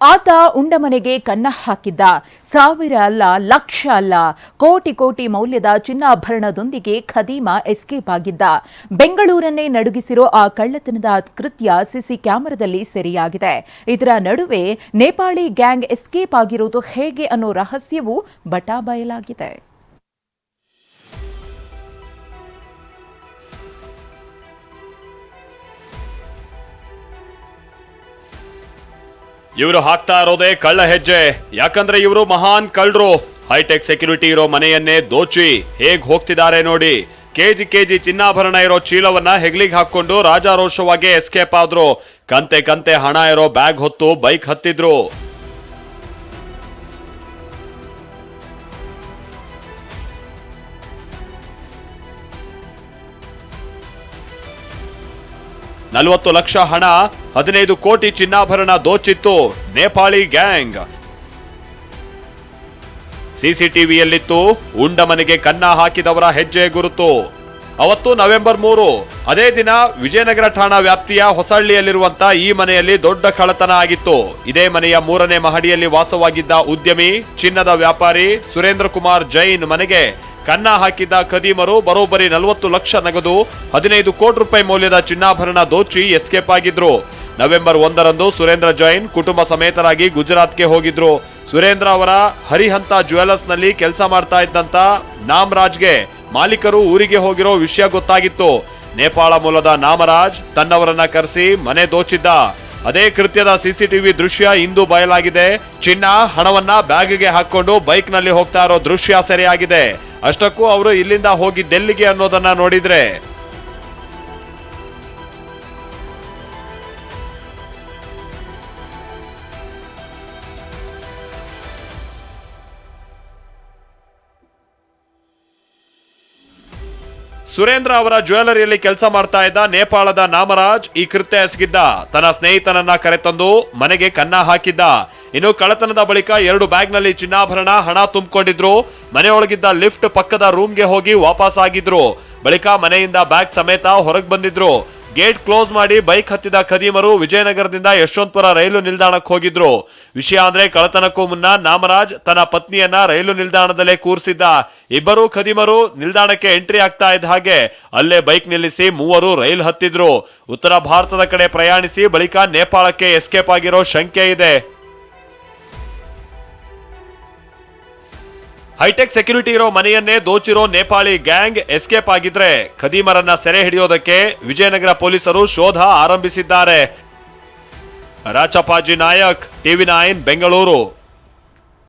ಆತ ಉಂಡ ಮನೆಗೆ ಕನ್ನ ಹಾಕಿದ್ದ. ಸಾವಿರ ಅಲ್ಲ, ಲಕ್ಷ ಅಲ್ಲ, ಕೋಟಿ ಕೋಟಿ ಮೌಲ್ಯದ ಚಿನ್ನಾಭರಣದೊಂದಿಗೆ ಖದೀಮ ಎಸ್ಕೇಪ್ ಆಗಿದ್ದ. ಬೆಂಗಳೂರನ್ನೇ ನಡುಗಿಸಿರೋ ಆ ಕಳ್ಳತನದ ಕೃತ್ಯ ಸಿಸಿ ಕ್ಯಾಮೆರಾದಲ್ಲಿ ಸೆರೆಯಾಗಿದೆ. ಇದರ ನಡುವೆ ನೇಪಾಳಿ ಗ್ಯಾಂಗ್ ಎಸ್ಕೇಪ್ ಆಗಿರೋದು ಹೇಗೆ ಅನ್ನೋ ರಹಸ್ಯವೂ ಬಟಾಬಯಲಾಗಿದೆ. ಇವರು ಹಾಕ್ತಾ ಇರೋದೇ ಕಳ್ಳ ಹೆಜ್ಜೆ. ಯಾಕಂದ್ರೆ ಇವರು ಮಹಾನ್ ಕಳ್ಳರು. ಹೈಟೆಕ್ ಸೆಕ್ಯೂರಿಟಿ ಇರೋ ಮನೆಯನ್ನೇ ದೋಚಿ ಹೇಗ್ ಹೋಗ್ತಿದ್ದಾರೆ ನೋಡಿ. ಕೆಜಿ ಚಿನ್ನಾಭರಣ ಇರೋ ಚೀಲವನ್ನ ಹೆಗ್ಲಿಗೆ ಹಾಕೊಂಡು ರಾಜಾರೋಷವಾಗಿ ಎಸ್ಕೇಪ್ ಆದ್ರು. ಕಂತೆ ಹಣ ಇರೋ ಬ್ಯಾಗ್ ಹೊತ್ತು ಬೈಕ್ ಹತ್ತಿದ್ರು. $40 ಲಕ್ಷ ಹಣ, 15 ಕೋಟಿ ಚಿನ್ನಾಭರಣ ದೋಚಿತ್ತು ನೇಪಾಳಿ ಗ್ಯಾಂಗ್. ಸಿಸಿಟಿವಿಯಲ್ಲಿತ್ತು ಉಂಡ ಮನೆಗೆ ಕನ್ನ ಹಾಕಿದವರ ಹೆಜ್ಜೆ ಗುರುತು. ಅವತ್ತು ನವೆಂಬರ್ 3. ಅದೇ ದಿನ ವಿಜಯನಗರ ಠಾಣಾ ವ್ಯಾಪ್ತಿಯ ಹೊಸಹಳ್ಳಿಯಲ್ಲಿರುವಂತಹ ಈ ಮನೆಯಲ್ಲಿ ದೊಡ್ಡ ಕಳ್ಳತನ ಆಗಿತ್ತು. ಇದೇ ಮನೆಯ 3ನೇ ಮಹಡಿಯಲ್ಲಿ ವಾಸವಾಗಿದ್ದ ಉದ್ಯಮಿ, ಚಿನ್ನದ ವ್ಯಾಪಾರಿ ಸುರೇಂದ್ರ ಕುಮಾರ್ ಜೈನ್ ಮನೆಗೆ ಕನ್ನ ಹಾಕಿದ್ದ ಖದೀಮರು ಬರೋಬ್ಬರಿ 40 ಲಕ್ಷ ನಗದು, 15 ಕೋಟಿ ರೂಪಾಯಿ ಮೌಲ್ಯದ ಚಿನ್ನಾಭರಣ ದೋಚಿ ಎಸ್ಕೇಪ್ ಆಗಿದ್ರು. ನವೆಂಬರ್ 1ರಂದು ಸುರೇಂದ್ರ ಜೈನ್ ಕುಟುಂಬ ಸಮೇತರಾಗಿ ಗುಜರಾತ್ಗೆ ಹೋಗಿದ್ರು. ಸುರೇಂದ್ರ ಅವರ ಹರಿಹಂತ ಜ್ಯುವೆಲರ್ಸ್ ನಲ್ಲಿ ಕೆಲಸ ಮಾಡ್ತಾ ಇದ್ದಂತ ನಾಮರಾಜ್ಗೆ ಮಾಲೀಕರು ಊರಿಗೆ ಹೋಗಿರೋ ವಿಷಯ ಗೊತ್ತಾಗಿತ್ತು. ನೇಪಾಳ ಮೂಲದ ನಾಮರಾಜ್ ತನ್ನವರನ್ನ ಕರೆಸಿ ಮನೆ ದೋಚಿದ್ದ. ಅದೇ ಕೃತ್ಯದ ಸಿಸಿಟಿವಿ ದೃಶ್ಯ ಇಂದು ಬಯಲಾಗಿದೆ. ಚಿನ್ನ, ಹಣವನ್ನ ಬ್ಯಾಗ್ಗೆ ಹಾಕೊಂಡು ಬೈಕ್ ನಲ್ಲಿ ಹೋಗ್ತಾ ಇರೋ ದೃಶ್ಯ ಸೆರೆಯಾಗಿದೆ. ಅಷ್ಟಕ್ಕೂ ಅವರು ಇಲ್ಲಿಂದ ಹೋಗಿದ್ದೆಲ್ಲಿಗೆ ಅನ್ನೋದನ್ನ ನೋಡಿದ್ರೆ ಸುರೇಂದ್ರ ಅವರ ಜ್ಯುವೆಲರಿಯಲ್ಲಿ ಕೆಲಸ ಮಾಡ್ತಾ ಇದ್ದ ನೇಪಾಳದ ನಾಮರಾಜ್ ಈ ಕೃತ್ಯ ಎಸಗಿದ್ದ. ತನ್ನ ಸ್ನೇಹಿತನನ್ನ ಕರೆತಂದು ಮನೆಗೆ ಕನ್ನ ಹಾಕಿದ್ದ. ಇನ್ನು ಕಳ್ಳತನದ ಬಳಿಕ 2 ಬ್ಯಾಗ್ನಲ್ಲಿ ಚಿನ್ನಾಭರಣ, ಹಣ ತುಂಬಿಕೊಂಡಿದ್ರು. ಮನೆಯೊಳಗಿದ್ದ ಲಿಫ್ಟ್ ಪಕ್ಕದ ರೂಮ್ಗೆ ಹೋಗಿ ವಾಪಸ್ ಆಗಿದ್ರು. ಬಳಿಕ ಮನೆಯಿಂದ ಬ್ಯಾಗ್ ಸಮೇತ ಹೊರಗೆ ಬಂದಿದ್ರು. ಗೇಟ್ ಕ್ಲೋಸ್ ಮಾಡಿ ಬೈಕ್ ಹತ್ತಿದ ಖದೀಮರು ವಿಜಯನಗರದಿಂದ ಯಶವಂತಪುರ ರೈಲು ನಿಲ್ದಾಣಕ್ಕೆ ಹೋಗಿದ್ರು. ವಿಷಯ ಅಂದ್ರೆ ಕಳ್ಳತನಕ್ಕೂ ಮುನ್ನ ನಾಮರಾಜ್ ತನ್ನ ಪತ್ನಿಯನ್ನ ರೈಲು ನಿಲ್ದಾಣದಲ್ಲೇ ಕೂರಿಸಿದ್ದ. ಇಬ್ಬರು ಖದೀಮರು ನಿಲ್ದಾಣಕ್ಕೆ ಎಂಟ್ರಿ ಆಗ್ತಾ ಇದ್ದ ಹಾಗೆ ಅಲ್ಲೇ ಬೈಕ್ ನಿಲ್ಲಿಸಿ ಮೂವರು ರೈಲು ಹತ್ತಿದ್ರು. ಉತ್ತರ ಭಾರತದ ಕಡೆ ಪ್ರಯಾಣಿಸಿ ಬಳಿಕ ನೇಪಾಳಕ್ಕೆ ಎಸ್ಕೇಪ್ ಆಗಿರೋ ಶಂಕೆ ಇದೆ. ಹೈಟೆಕ್ ಸೆಕ್ಯೂರಿಟಿ ಇರೋ ಮನೆಯನ್ನೇ ದೋಚಿರೋ ನೇಪಾಳಿ ಗ್ಯಾಂಗ್ ಎಸ್ಕೇಪ್ ಆಗಿದ್ರೆ ಖದೀಮರನ್ನ ಸೆರೆ ಹಿಡಿಯೋದಕ್ಕೆ ವಿಜಯನಗರ ಪೊಲೀಸರು ಶೋಧ ಆರಂಭಿಸಿದ್ದಾರೆ. ರಾಚಪಾಜಿ ನಾಯಕ್, TV9 ಬೆಂಗಳೂರು.